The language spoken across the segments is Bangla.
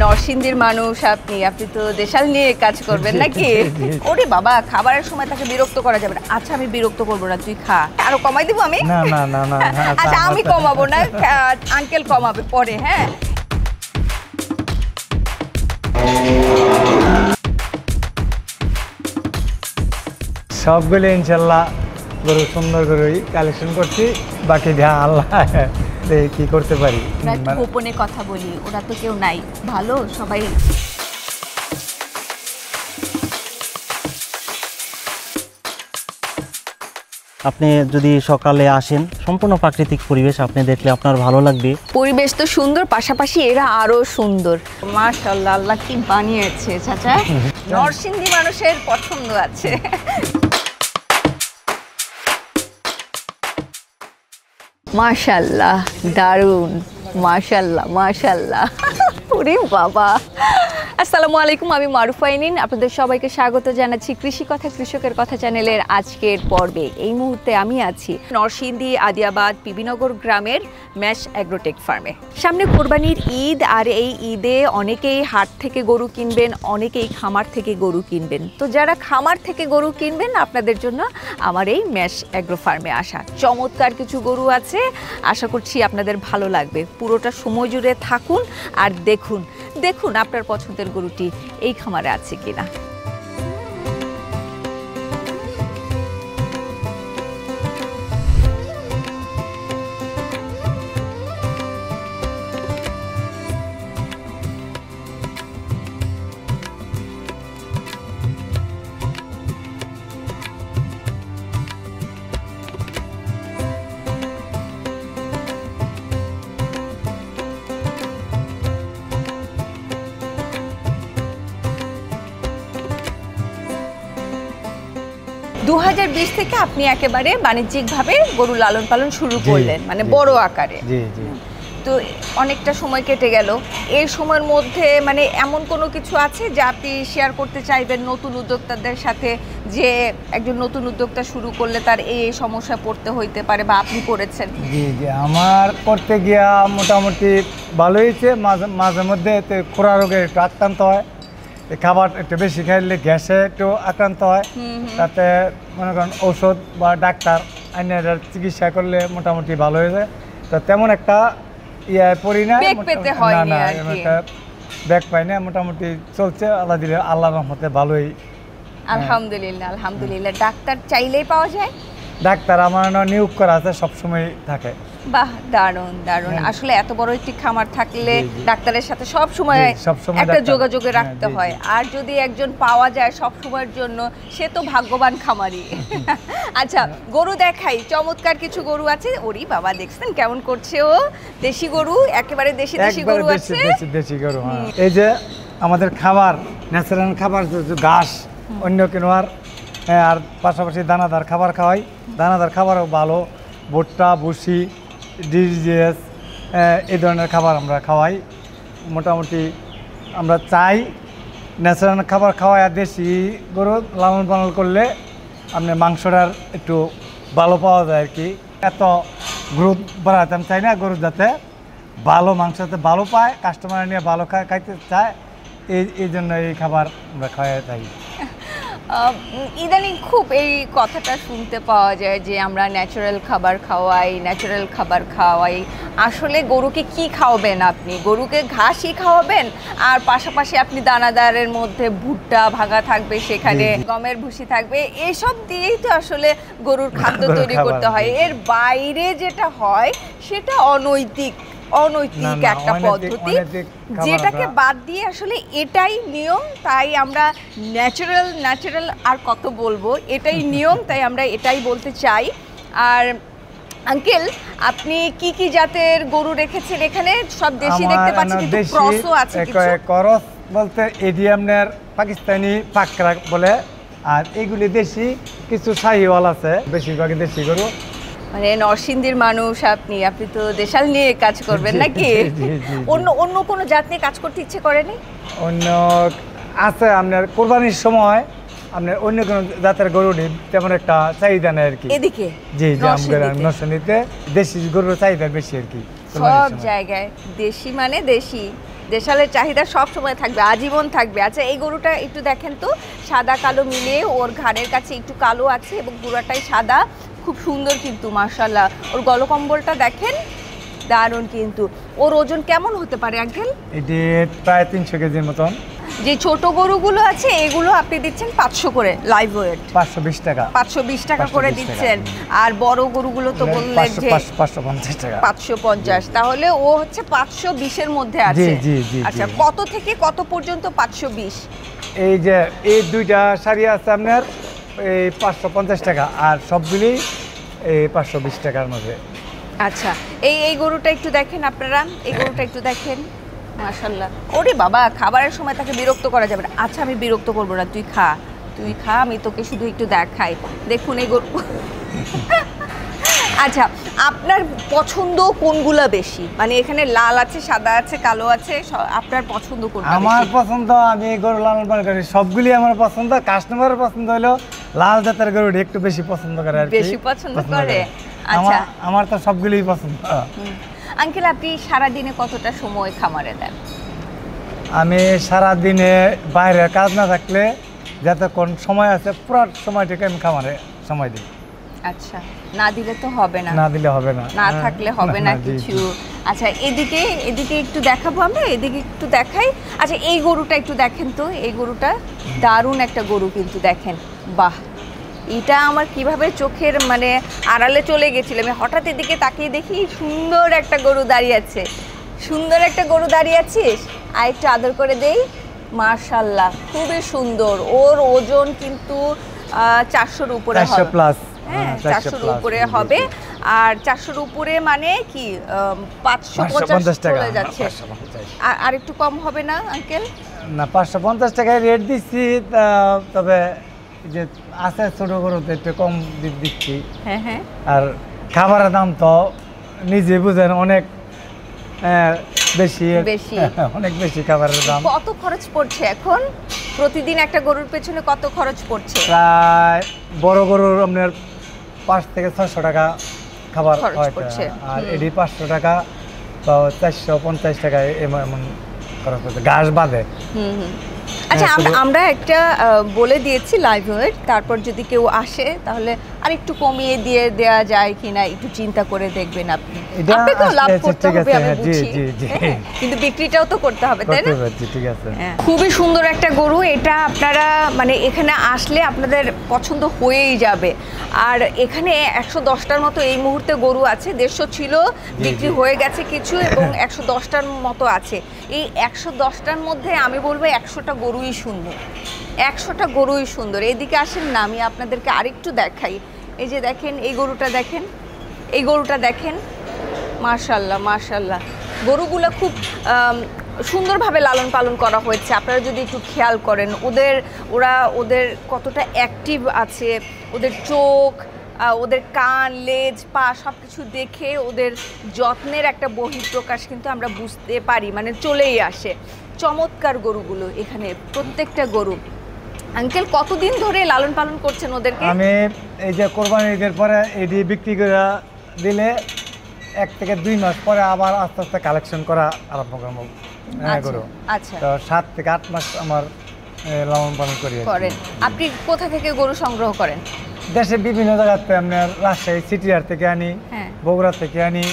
নরসিংদীর মানুষ আপনি তো দেশাল নিয়ে কাজ করবেন নাকি? ওরে বাবা, খাবারের সময় তাকে বিরক্ত করা যাবে না। আচ্ছা আমি বিরক্ত করবো না, তুই খা। আরো কমাই দিব আমি? না না না না, আচ্ছা আমি কমাবো না, আঙ্কেল কমাবে পরে। হ্যাঁ, সবগুলো ইনশাল্লাহ গরু সুন্দর গরুই কালেকশন করছি, বাকি যা আল্লাহ কি করতে পারি। গোপনে কথা বলি, ওরা তো কেউ নাই, ভালো সবাই। আপনি যদি সকালে আসেন, সম্পূর্ণ প্রাকৃতিক পরিবেশ, আপনি দেখলে আপনার ভালো লাগবে। পরিবেশ তো সুন্দর, পাশাপাশি এরা আরো সুন্দর। মাশাআল্লাহ, আল্লাহ কি বানিয়েছে চাচা। নরসিংদী মানুষের পছন্দ আছে। মাশাআল্লাহ, দারুণ। মাশাআল্লাহ মাশাআল্লাহ। ওরে বাবা। আসসালামু আলাইকুম, আমি মারুফা আইনিন। আপনাদের সবাইকে স্বাগত জানাচ্ছি কৃষি কথা কৃষকের কথা চ্যানেলের আজকের পর্বে। এই মুহূর্তে আমি আছি নরসিংদী আদিয়াবাদ পিবিনগর গ্রামের ম্যাশ অ্যাগ্রোটেক ফার্মে। সামনে কোরবানির ঈদ, আর এই ঈদে অনেকেই হাট থেকে গরু কিনবেন, অনেকেই খামার থেকে গরু কিনবেন। তো যারা খামার থেকে গরু কিনবেন, আপনাদের জন্য আমার এই ম্যাশ অ্যাগ্রো ফার্মে আসা। চমৎকার কিছু গরু আছে, আশা করছি আপনাদের ভালো লাগবে। পুরোটা সময় জুড়ে থাকুন আর দেখুন দেখুন আপনার পছন্দের গরুটি এই খামারে আছে কিনা। 2020 থেকে আপনি একেবারে বাণিজ্যিকভাবে গরু লালন পালন শুরু করলেন, মানে বড় আকারে। জি জি। তো অনেকটা সময় কেটে গেল। এই সময়ের মধ্যে মানে এমন কোনো কিছু আছে যা আপনি শেয়ার করতে চাইবেন নতুন উদ্যোক্তাদের সাথে, যে একজন নতুন উদ্যোক্তা শুরু করলে তার এই সমস্যা পড়তে হইতে পারে বা আপনি পড়েছেন? জি জি, আমার করতে গিয়া মোটামুটি ভালো হয়েছে। মাঝে মধ্যে খোরা রোগে একটু আক্রান্ত হয়, খাবার একটু বেশি খাইলে গ্যাসে একটু আক্রান্ত হয়, তাতে মনে করেন ঔষধ বা ডাক্তার আইনে চিকিৎসা করলে মোটামুটি ভালো হয়ে যায়। তো তেমন একটা পড়ি না, ব্যাগ পাই না, মোটামুটি চলছে আল্লাহ দিলে, আল্লাহর রহমতে ভালোই। আলহামদুলিল্লাহ আলহামদুলিল্লাহ। ডাক্তার চাইলেই পাওয়া যায়? ডাক্তার আমার নিয়োগ করা আছে, সবসময় থাকে। বাহ, দারুণ দারুণ। আসলে এত বড় একটি খামার থাকলে ডাক্তারের সাথে সব সময় একটা যোগাযোগে রাখতে হয়, আর যদি একজন পাওয়া যায় সব সময়ের জন্য, সে তো ভাগ্যবান খামারি। আচ্ছা, গরু দেখাই, চমৎকার কিছু গরু আছে। ওরে বাবা, দেখছেন কেমন করছে ও? দেশি গরু, একেবারে দেশি দেশি গরু আছে। দেশি গরু, এই যে আমাদের খাবার, ন্যাচারাল খাবার, ঘাস অন্য কেনার, আর পাশাপাশি দানাদার খাবার খাওয়াই। দানাদার খাবারও ভালো, ভুট্টা, ভুসি, ডিজিএস, এই ধরনের খাবার আমরা খাওয়াই। মোটামুটি আমরা চাই ন্যাচারাল খাবার খাওয়াই, আর দেশি গরু লালন পালন করলে আপনার মাংসটার একটু ভালো পাওয়া যায় আর কি। এত গ্রোথ বাড়াতে আমি চাই না, গরু যাতে ভালো মাংস যাতে ভালো পায়, কাস্টমার নিয়ে ভালো খাইতে চায়, এই জন্য এই খাবার আমরা খাওয়াই চাই। ইদানিং খুব এই কথাটা শুনতে পাওয়া যায় যে আমরা ন্যাচারাল খাবার খাওয়াই, ন্যাচারাল খাবার খাওয়াই। আসলে গরুকে কি খাওয়াবেন আপনি? গরুকে ঘাসই খাওয়াবেন, আর পাশাপাশি আপনি দানাদারের মধ্যে ভুট্টা ভাঙা থাকবে, সেখানে গমের ভুসি থাকবে, এসব দিয়েই তো আসলে গরুর খাদ্য তৈরি করতে হয়। এর বাইরে যেটা হয় সেটা অনৈতিক একটা পদ্ধতি, যেটাকে বাদ দিয়ে আসলে এটাই নিয়ম। তাই আমরা ন্যাচারাল আর কত বলবো, এটাই নিয়ম, তাই আমরা এটাই বলতে চাই। আর আঙ্কেল, আপনি কি কি জাতের গরু রেখেছেন এখানে? সব দেশি দেখতে পাচ্ছি, কিন্তু ক্রসও আছে কিছু। ক্রস বলতে এডিএমনের পাকিস্তানি পাকরা বলে, আর এগুলি দেশি, কিছু শাহিওয়াল আছে, বেশিরভাগই দেশি গরু। মানে নরসিংদীর মানুষ আপনি তো দেশাল নিয়ে কাজ করবেন নাকি? অন্য কোনো জাত নিয়ে কাজ করতে ইচ্ছে করেনি? অন্য আছে, আপনার কোরবানির সময় আপনার অন্য কোনো জাতের গরু নেই তেমন একটা চাহিদা নেই আর কি। এদিকে জি জি আমাদের নরসিংদীতে। নরসিংদীতে দেশি গরুর চাহিদা বেশি আর কি। সব জায়গায় দেশি মানে দেশি, দেশালের চাহিদা সব সময় থাকবে, আজীবন থাকবে। আচ্ছা এই গরুটা একটু দেখেন তো, সাদা কালো মিলে, ওর ঘাড়ের কাছে একটু কালো আছে এবং পুরাটাই সাদা, খুব সুন্দর কিন্তু মাশাআল্লাহ। ওর গলকম্বলটা দেখেন, দারুণ কিন্তু। ওর ওজন কেমন হতে পারে আঙ্কেল? এটি প্রায় 300 কেজির মতন। যে ছোট গরুগুলো আছে এগুলো আপনি দিচ্ছেন 500 করে লাইভ ওয়েট, 520 টাকা। 520 টাকা করে 520 দিচ্ছেন। আর বড় গরুগুলো তো বললেন যে 550 টাকা। 550, তাহলে ও হচ্ছে 520 এর মধ্যে আছে। জি, জি, আচ্ছা জি। কত থেকে কত পর্যন্ত 520? এই যে এই দুইটা শাড়ি আছে আপনার এই 550 টাকা, আর সবগুলি এই 520 টাকার মধ্যে। আচ্ছা এই গরুটা একটু দেখেন আপনারা, এই গরুটা একটু দেখেন, মাশাআল্লাহ। ওরে বাবা, খাবারের সময় তাকে বিরক্ত করা যাবে না। আচ্ছা আমি বিরক্ত করবো না, তুই খা, তুই খা, আমি তোকে শুধু একটু দেখাই। দেখুন এই গরু। আচ্ছা আপনার পছন্দ কোনগুলা বেশি? মানে এখানে লাল আছে, সাদা আছে, কালো আছে, আপনার পছন্দ কোনটা? আমার পছন্দ, আমি এই গরু লালন পালন করি, সবগুলি আমার পছন্দ। কাস্টমারের পছন্দ হলো লাল জাতের গরু একটু বেশি পছন্দ করে আর কি। বেশি পছন্দ করে। আচ্ছা আমার তো সবগুলিই পছন্দ। আঙ্কেল আপনি সারা দিনে কতটা সময় খামারে দেন? আমি সারা দিনে বাইরে কাজ না থাকলে যতক্ষণ সময় আছে পুরো সময়টাকে আমি খামারে সময় দিই। আচ্ছা না দিলে তো হবে না, না দিলে হবে না, না থাকলে হবে না জি, কিছু। জি। আচ্ছা এদিকে এদিকে একটু দেখাবো আমরা, এদিকে একটু দেখাই। আচ্ছা এই গরুটা একটু দেখেন তো, এই গরুটা দারুণ একটা গরু কিন্তু, দেখেন বাহ, এটা আমার কিভাবে চোখের মানে আড়ালে চলে গেছিল। আমি হঠাৎ এদিকে তাকিয়ে দেখি সুন্দর একটা গরু দাঁড়িয়ে আছে, সুন্দর একটা গরু দাঁড়িয়ে আছিস, আর একটু আদর করে দেই। মাশাআল্লাহ খুবই সুন্দর। ওর ওজন কিন্তু 400-র উপরে 400 হবে। প্লাস। হ্যাঁ 400-র উপরে হবে। আর 400-র উপরে মানে কি 550 টাকা চলে যাচ্ছে। 550। আর একটু কম হবে না আঙ্কেল? না 550 টাকায় রেট দিচ্ছি, তবে যে আছে ছোট গরুতে একটু কম দিচ্ছি। হ্যাঁ হ্যাঁ। আর খাবারের দাম তো নিজে বুঝেন অনেক বেশি বেশি। অনেক বেশি খাবারের দাম। কত খরচ পড়ছে এখন প্রতিদিন একটা গরুর পেছনে, কত খরচ পড়ছে? প্রায় বড় গরুর আপনার 5 থেকে 600 টাকা খাবার খরচ হয়, পড়ছে। আর এটি 500 টাকা বা 450 টাকায় এমন খরচ পড়ছে, ঘাস বাদে। হুম হুম। আচ্ছা শুধু- আমরা একটা বলে দিয়েছি লাইভ ওয়েট, তারপর যদি কেউ আসে তাহলে আর একটু কমিয়ে দিয়ে দেয়া যায় কিনা একটু চিন্তা করে দেখবেন আপনি। এটা আপনাকেও লাভ আসলে করতে ঠিক হবে আছে, আমি হ্যাঁ, জি, বুঝি, জি, জি। হ্যাঁ, কিন্তু বিক্রিটাও তো করতে হবে তাই না? করতে পারছি, ঠিক আছে। হ্যাঁ, খুবই সুন্দর একটা গরু এটা। আপনারা মানে এখানে আসলে আপনাদের পছন্দ হয়েই যাবে। আর এখানে 110টার মতো এই মুহূর্তে গরু আছে, 150 ছিল, বিক্রি হয়ে গেছে কিছু, এবং 110টার মতো আছে। এই 110টার মধ্যে আমি বলবো 100টা গরুই সুন্দর, 100টা গরুই সুন্দর। এদিকে আসেন না, আমি আপনাদেরকে আরেকটু দেখাই। এই যে দেখেন এই গরুটা দেখেন, এই গরুটা দেখেন, মাশাআল্লাহ মাশাআল্লাহ। গরুগুলো খুব সুন্দরভাবে লালন পালন করা হয়েছে। আপনারা যদি একটু খেয়াল করেন ওদের কতটা অ্যাক্টিভ আছে, ওদের চোখ, ওদের কান, লেজ, পা সব কিছু দেখে ওদের যত্নের একটা বহিঃপ্রকাশ কিন্তু আমরা বুঝতে পারি, মানে চলেই আসে। চমৎকার গরুগুলো এখানে, প্রত্যেকটা গরু। আঙ্কেল কতদিন ধরে লালন পালন করছেন ওদেরকে? আমি এই যে কোরবানি ঈদের পরে এটি বিক্রি করে দিলে 1 থেকে 2 মাস পরে আবার আস্তে আস্তে কালেকশন করা আরম্ভ করবো। হ্যাঁ গরু আচ্ছা তো 7 থেকে 8 মাস আমার লালন পালন করি আর কি। করেন। আপনি কোথা থেকে গরু সংগ্রহ করেন? দেশে বিভিন্ন জায়গাতে আপনার রাজশাহী সিটিআর থেকে আনি, হ্যাঁ। বগুড়া থেকে আনি,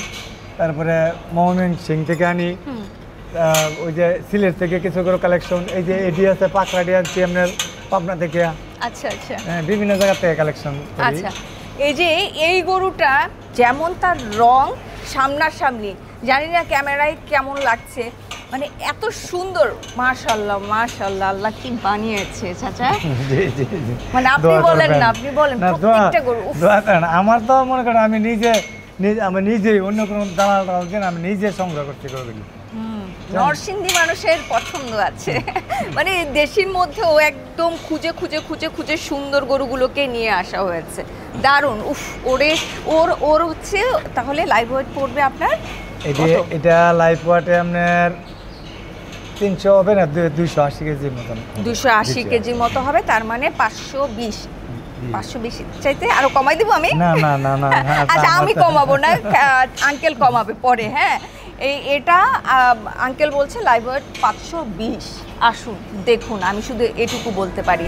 তারপরে ময়মনসিংহ থেকে আনি, হুম। ওই যে সিলেট থেকে কিছু গরু কালেকশন, এই যে এডি আছে পাকড়াডি আনছি আপনার পাবনা থেকে, আচ্ছা আচ্ছা বিভিন্ন জায়গা থেকে কালেকশন করি। আচ্ছা। এই যে এই গরুটা যেমন তার রং সামনাসামনি, জানি না ক্যামেরায় কেমন লাগছে, মানে এত সুন্দর, মাশাআল্লাহ মাশাআল্লাহ, আল্লাহ কি বানিয়েছে চাচা। জি জি জি। মানে আপনি দোয়া বলেন করবেন। না, আপনি বলেন না, প্রত্যেকটা গরু উফ, দোয়া করেন। আমার তো মনে করেন আমি নিজেই অন্য কোনো দালাল টালাল আমি নিজে সংগ্রহ করছি গরুগুলি। নরসিংদী মানুষের পছন্দ আছে, মানে দেশির মধ্যেও একদম খুঁজে খুঁজে খুঁজে খুঁজে সুন্দর গরুগুলোকে নিয়ে আসা হয়েছে। দারুণ। উফ, ওর হচ্ছে তাহলে লাইভ ওয়েট পড়বে আপনার এটা লাইফ ওয়াটে আপনার 300 হবে না, 280 কেজির মতন। 280 কেজির মতো হবে, তার মানে 520। 520 চাইতে আরো কমাই দিব আমি? না না না না আচ্ছা আমি কমাবো না, আঙ্কেল কমাবে পরে। হ্যাঁ, এটা আঙ্কেল বলছে লাইভ ওয়েট 520। আসুন দেখুন, আমি শুধু এটুকু বলতে পারি।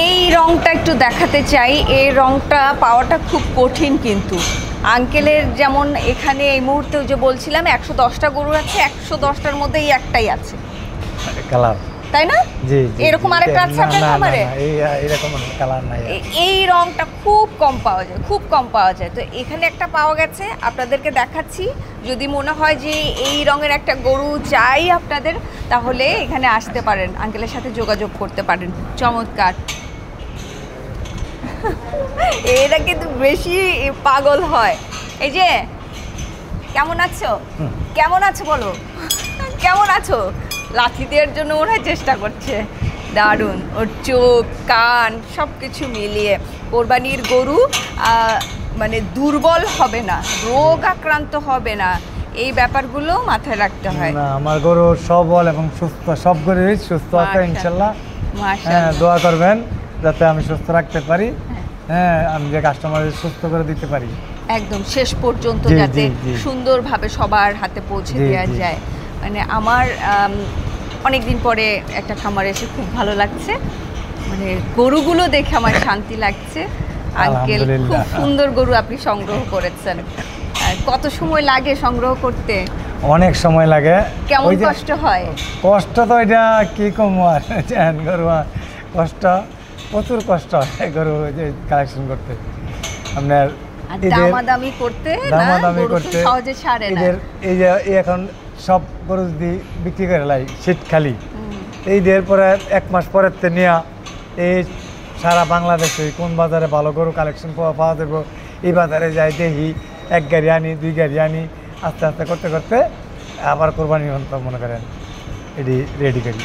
এই রংটা একটু দেখাতে চাই, এই রংটা পাওয়াটা খুব কঠিন কিন্তু। আঙ্কেলের যেমন এখানে এই মুহূর্তে যে বলছিলাম 110টা গরু আছে, 110টার মধ্যে এই একটাই আছে কালার, তাই না? জি এরকম আরেকটা আছে আপনার খামারে? এরকম কালার নাই। এই রংটা খুব কম পাওয়া যায়, খুব কম পাওয়া যায়। তো এখানে একটা পাওয়া গেছে, আপনাদেরকে দেখাচ্ছি। যদি মনে হয় যে এই রঙের একটা গরু চাই আপনাদের, তাহলে এখানে আসতে পারেন, আঙ্কেলের সাথে যোগাযোগ করতে পারেন। চমৎকার। এরা কিন্তু বেশি পাগল হয়। এই যে কেমন আছো, কেমন আছো বলো, কেমন আছো? লাথি দেওয়ার জন্য ওরা চেষ্টা করছে। দারুণ, ওর চোখ কান সব কিছু মিলিয়ে কোরবানির গরু মানে দুর্বল হবে না, রোগ আক্রান্ত হবে না, এই ব্যাপারগুলো মাথায় রাখতে হয়। না, আমার গরু সবল এবং সুস্থ, সব গরুই সুস্থ আছে ইনশাল্লাহ। হ্যাঁ, দোয়া করবেন যাতে আমি সুস্থ রাখতে পারি। হ্যাঁ, আমি যে কাস্টমারদের সুস্থ করে দিতে পারি একদম শেষ পর্যন্ত, যাতে সুন্দরভাবে সবার হাতে পৌঁছে দেওয়া যায়। মানে আমার অনেক দিন পরে একটা খামারে এসে খুব ভালো লাগছে, মানে গরুগুলো দেখে আমার শান্তি লাগছে। আঙ্কেল, খুব সুন্দর গরু আপনি সংগ্রহ করেছেন। কত সময় লাগে সংগ্রহ করতে? অনেক সময় লাগে। কেমন কষ্ট হয়? কষ্ট তো এটা কি কম আর গরু কষ্ট, প্রচুর কষ্ট হয় গরু কালেকশন করতে। আপনার দামাদামি করতে, দামাদামি করতে সহজে ছাড়ে না। এই যে এখন সব গরু যদি বিক্রি করে লাই শীতকালি, এই দের পরে 1 মাস পরের তে নিয়ে এই সারা বাংলাদেশে কোন বাজারে ভালো গরু কালেকশন পাওয়া যাবে, এই বাজারে যাই দেখি, 1 গাড়ি আনি, 2 গাড়ি আনি, আস্তে আস্তে করতে করতে আবার কোরবানি মনে করেন এটি রেডি করি।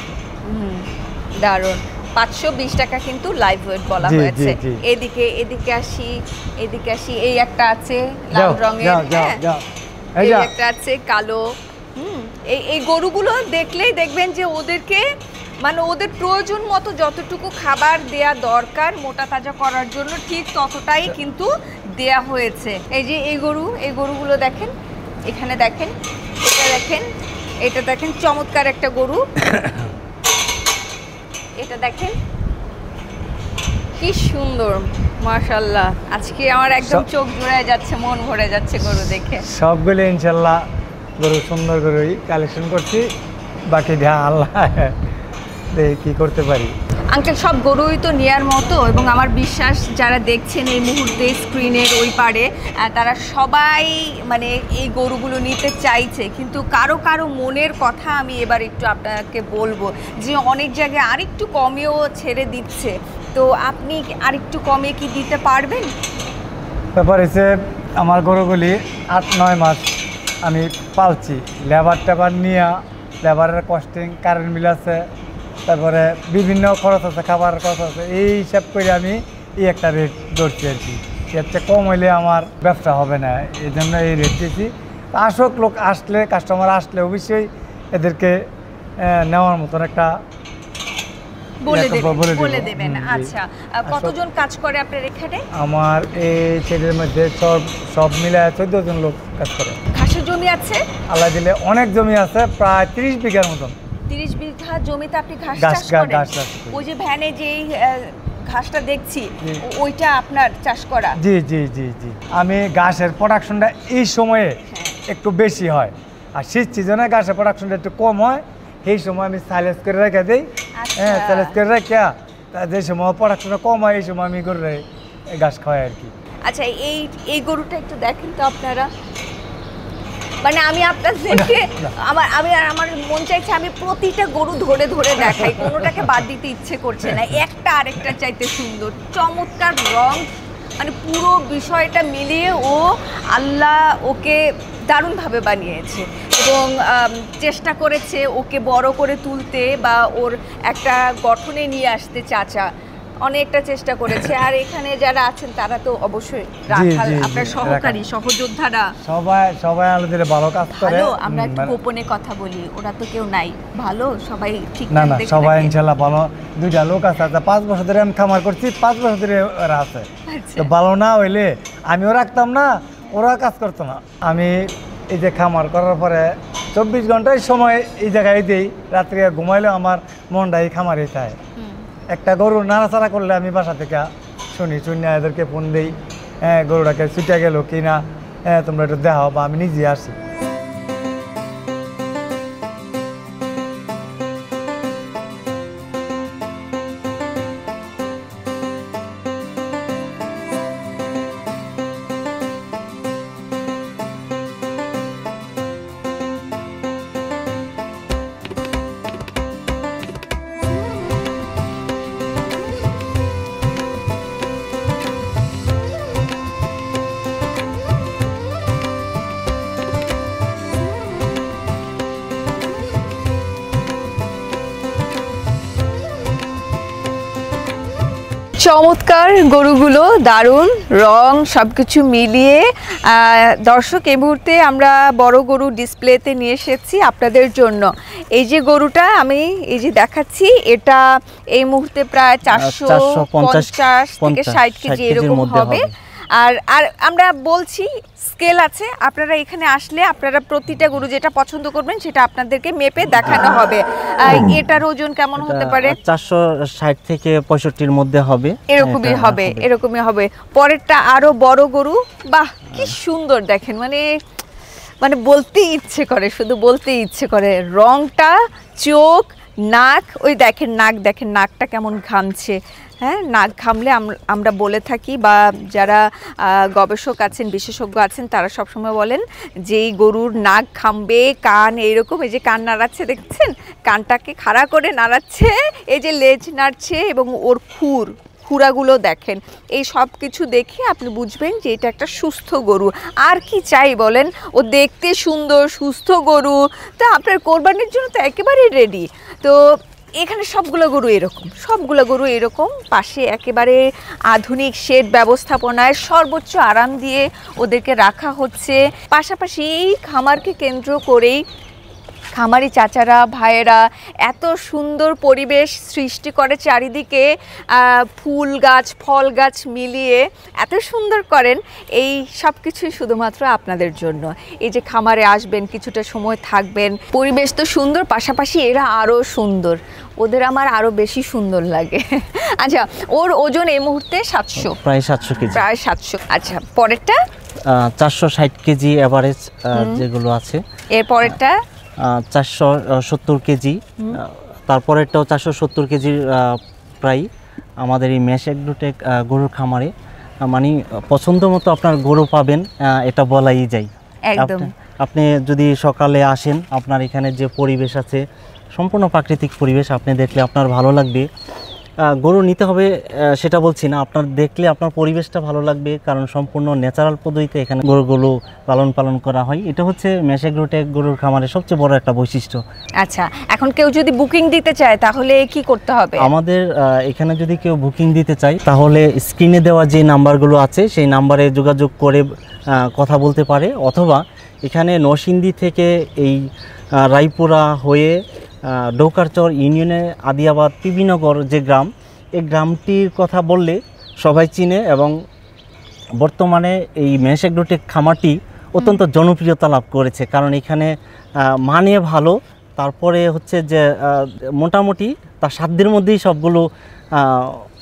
দারুণ। 520 টাকা কিন্তু লাইভ ওয়েট বলা হয়েছে। এদিকে এদিকে আসি, এদিকে আসি। এই একটা আছে লাল রঙের, এই একটা আছে কালো। এই গরুগুলো দেখলেই দেখবেন যে ওদেরকে মানে ওদের প্রয়োজন মতো যতটুকু খাবার দেয়া দরকার মোটা তাজা করার জন্য ঠিক ততটাই কিন্তু দেয়া হয়েছে। এই যে এই গরুগুলো দেখেন, এখানে দেখেন, এটা দেখেন, এটা দেখেন, চমৎকার একটা গরু। এটা দেখেন কি সুন্দর, মাশাআল্লাহ। আজকে আমার একদম চোখ জুড়ে যাচ্ছে, মন ভরে যাচ্ছে গরু দেখে। সবগুলো ইনশাল্লাহ গরু সুন্দর গরুই কালেকশন করছি, বাকি আল্লাহ কি করতে পারি। আঙ্কেল, সব গরুই তো নেয়ার মতো, এবং আমার বিশ্বাস যারা দেখছেন এই মুহূর্তে স্ক্রিনের ওই পারে, তারা সবাই মানে এই গরুগুলো নিতে চাইছে। কিন্তু কারো কারো মনের কথা আমি এবার একটু আপনাকে বলবো যে অনেক জায়গায় আরেকটু কমেও ছেড়ে দিচ্ছে, তো আপনি আরেকটু কমে কি দিতে পারবেন? ব্যাপার হচ্ছে আমার গরুগুলি 8-9 মাস আমি পালছি, লেবার টেবার নিয়ে, লেবারের কস্টিং, কারেন্ট বিল আছে, তারপরে বিভিন্ন খরচ আছে, খাবার খরচ আছে, এই হিসাব করে আমি এই একটা রেট ধরছি আর কি। এর চেয়ে কম হইলে আমার ব্যবসা হবে না, এই জন্য এই রেট দিয়েছি। আসক লোক আসলে, কাস্টমার আসলে অবশ্যই এদেরকে নেওয়ার মতন একটা বলে দেবেন। আচ্ছা, কতজন কাজ করে আপনার এখানে? আমার এই ছেলের মধ্যে সব মিলে 14 জন লোক কাজ করে। ঘাসের জমি আছে? আল্লাহ দিলে অনেক জমি আছে, প্রায় 30 বিঘার মতন। 30 বিঘা জমিতে আপনি ঘাস চাষ করেন? ওই যে ভ্যানে যেই ঘাসটা দেখছি, ওইটা আপনার চাষ করা? জি জি জি জি। আমি ঘাসের প্রোডাকশনটা এই সময়ে একটু বেশি হয়, আর শীত সিজনে ঘাসের প্রোডাকশনটা একটু কম হয়। এই সময় আমি সাইলেন্স করে রেখে দিই। হ্যাঁ, সাইলেন্স করে রেখে যে সময় প্রোডাকশনটা কম হয় এই সময় আমি গরুরে ঘাস খাওয়াই আর কি। আচ্ছা, এই গরুটা একটু দেখেন তো আপনারা, মানে আমি আপনাদেরকে আমার মন চাইছে আমি প্রতিটা গরু ধরে ধরে দেখাই, কোনোটাকে বাদ দিতে ইচ্ছে করছে না, একটা আরেকটার চাইতে সুন্দর, চমৎকার রং, মানে পুরো বিষয়টা মিলিয়ে আল্লাহ ওকে দারুণভাবে বানিয়েছে এবং চেষ্টা করেছে ওকে বড় করে তুলতে বা ওর একটা গঠনে নিয়ে আসতে চাচা অনেকটা চেষ্টা করেছে। আর এখানে যারা আছেন তারা তো অবশ্যই রাখাল, আপনার সহকারী সহযোদ্ধারা সবাই আলাদা ভালো কাজ করে। ভালো, আমরা একটু গোপনে কথা বলি, ওরা তো কেউ নাই, ভালো সবাই ঠিক না সবাই ইনশাআল্লাহ ভালো। দুইটা লোক আছে, 5 বছর ধরে আমি খামার করছি, 5 বছর ধরে ওরা আছে। তো ভালো না হইলে আমিও রাখতাম না, ওরা কাজ করতো না। আমি এই যে খামার করার পরে 24 ঘন্টায় সময় এই জায়গায় দিই, রাত্রে ঘুমাইলেও আমার মনটা এই খামারে চায়। একটা গরু নাড়াচাড়া করলে আমি বাসা থেকে শুনি এদেরকে ফোন দিই, হ্যাঁ গরুটাকে ছুটে গেল কি না, হ্যাঁ তোমরা একটু দেখাও, বা আমি নিজে আসি। চমৎকার গরুগুলো, দারুণ রং, সবকিছু মিলিয়ে। দর্শক, এই মুহূর্তে আমরা বড় গরু ডিসপ্লেতে নিয়ে এসেছি আপনাদের জন্য। এই যে গরুটা আমি এই যে দেখাচ্ছি, এটা এই মুহূর্তে প্রায় 450 থেকে 60 কেজি এরকম হবে। আর আমরা বলছি স্কেল আছে, আপনারা এখানে আসলে আপনারা প্রতিটা গরু যেটা পছন্দ করবেন সেটা আপনাদেরকে মেপে দেখানো হবে। এটার ওজন কেমন হতে পারে? 460 থেকে 65-র মধ্যে হবে, এরকমই হবে। পরেরটা আরো বড় গরু, বাহ কি সুন্দর দেখেন, মানে বলতেই ইচ্ছে করে, শুধু বলতেই ইচ্ছে করে। রংটা, চোখ, নাক, ওই দেখেন নাকটা কেমন ঘামছে। হ্যাঁ, নাক ঘামলে আমরা বলে থাকি, বা যারা গবেষক আছেন, বিশেষজ্ঞ আছেন, তারা সবসময় বলেন যে এই গরুর নাক ঘামবে, কান এইরকম, এই যে কান নাড়াচ্ছে দেখছেন, কানটাকে খাড়া করে নাড়াচ্ছে, এই যে লেজ নাড়ছে, এবং ওর খুরাগুলো দেখেন, এই সব কিছু দেখে আপনি বুঝবেন যে এটা একটা সুস্থ গরু। আর কি চাই বলেন, ও দেখতে সুন্দর, সুস্থ গরু, তা আপনার কোরবানির জন্য তো একেবারে রেডি। তো এখানে সবগুলো গরু এরকম পাশে একেবারে আধুনিক শেড ব্যবস্থাপনায় সর্বোচ্চ আরাম দিয়ে ওদেরকে রাখা হচ্ছে। পাশাপাশি এই খামারকে কেন্দ্র করেই খামারি চাচারা, ভাইয়েরা এত সুন্দর পরিবেশ সৃষ্টি করে, চারিদিকে ফুল গাছ, ফল গাছ মিলিয়ে এত সুন্দর করেন। এই সব কিছুই শুধুমাত্র আপনাদের জন্য। এই যে খামারে আসবেন, কিছুটা সময় থাকবেন, পরিবেশ তো সুন্দর, পাশাপাশি এরা আরও সুন্দর, ওদের আমার আরও বেশি সুন্দর লাগে। আচ্ছা, ওর ওজন এই মুহূর্তে 700, প্রায় 700 কেজি। আচ্ছা, পরেরটা 460 কেজি এভারেজ যেগুলো আছে। এর পরেরটা 470 কেজি, তারপরেরটাও 470 কেজির প্রায়। আমাদের এই মেশ এগ্রোটেক গরুর খামারে মানে পছন্দ মতো আপনার গরু পাবেন, এটা বলাই যায়। আপনি যদি সকালে আসেন, আপনার এখানে যে পরিবেশ আছে সম্পূর্ণ প্রাকৃতিক পরিবেশ, আপনি দেখলে আপনার ভালো লাগবে। গরু নিতে হবে সেটা বলছি না, আপনার দেখলে আপনার পরিবেশটা ভালো লাগবে, কারণ সম্পূর্ণ ন্যাচারাল পদ্ধতিতে এখানে গরুগুলো পালন করা হয়। এটা হচ্ছে মেশ এগ্রোটেক গরুর খামারের সবচেয়ে বড় একটা বৈশিষ্ট্য। আচ্ছা, এখন কেউ যদি বুকিং দিতে চায় তাহলে কি করতে হবে? আমাদের এখানে যদি কেউ বুকিং দিতে চায় তাহলে স্ক্রিনে দেওয়া যে নাম্বারগুলো আছে সেই নাম্বারে যোগাযোগ করে কথা বলতে পারে, অথবা এখানে নরসিংদী থেকে এই রায়পুরা হয়ে ডৌকারচর ইউনিয়নে আদিয়াবাদ পিবিনগর যে গ্রাম, এই গ্রামটির কথা বললে সবাই চিনে, এবং বর্তমানে এই মেশ এগ্রোটেক খামারটি অত্যন্ত জনপ্রিয়তা লাভ করেছে, কারণ এখানে মানে ভালো, তারপরে হচ্ছে যে মোটামুটি তার সাধ্যের মধ্যেই সবগুলো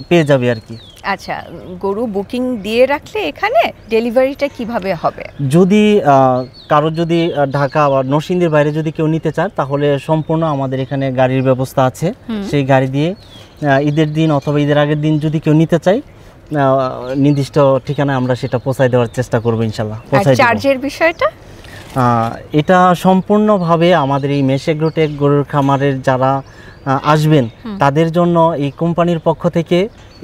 পেয়ে যাবে আর কি। আচ্ছা, গরু বুকিং দিয়ে রাখলে এখানে ডেলিভারিটা কিভাবে হবে? যদি কারো যদি ঢাকা বা নরসিংদীর বাইরে যদি কেউ নিতে চায় তাহলে সম্পূর্ণ আমাদের এখানে গাড়ির ব্যবস্থা আছে। সেই গাড়ি দিয়ে ঈদের দিন অথবা ঈদের আগের দিন যদি কেউ নিতে চায় নির্দিষ্ট ঠিকানায় আমরা সেটা পৌঁছায় দেওয়ার চেষ্টা করবো ইনশাল্লাহ। আর চার্জের বিষয়টা? এটা সম্পূর্ণভাবে আমাদের এই মেশ এগ্রোটেক গরুর খামারের যারা আসবেন তাদের জন্য এই কোম্পানির পক্ষ থেকে,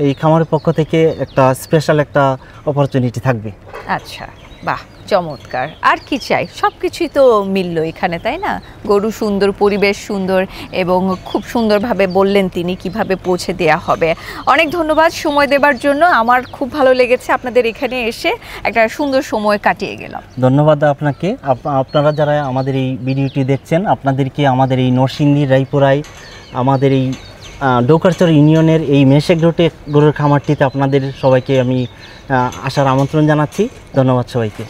এই খামারের পক্ষ থেকে একটা স্পেশাল একটা অপরচুনিটি থাকবে। আচ্ছা, বাহ, চমৎকার। আর কি চাই? সব কিছুই তো মিললো এখানে, তাই না? গরু সুন্দর, পরিবেশ সুন্দর, এবং খুব সুন্দরভাবে বললেন তিনি কিভাবে পৌঁছে দেয়া হবে। অনেক ধন্যবাদ সময় দেবার জন্য। আমার খুব ভালো লেগেছে আপনাদের এখানে এসে, একটা সুন্দর সময় কাটিয়ে গেলাম। ধন্যবাদ আপনাকে। আপনারা যারা আমাদের এই ভিডিওটি দেখছেন, আপনাদেরকে আমাদের এই নরসিংদী রায়পুরায় আমাদের এই ডৌকারচর ইউনিয়নের এই মেশ এগ্রোটেক গরুর খামারটিতে আপনাদের সবাইকে আমি আসার আমন্ত্রণ জানাচ্ছি। ধন্যবাদ সবাইকে।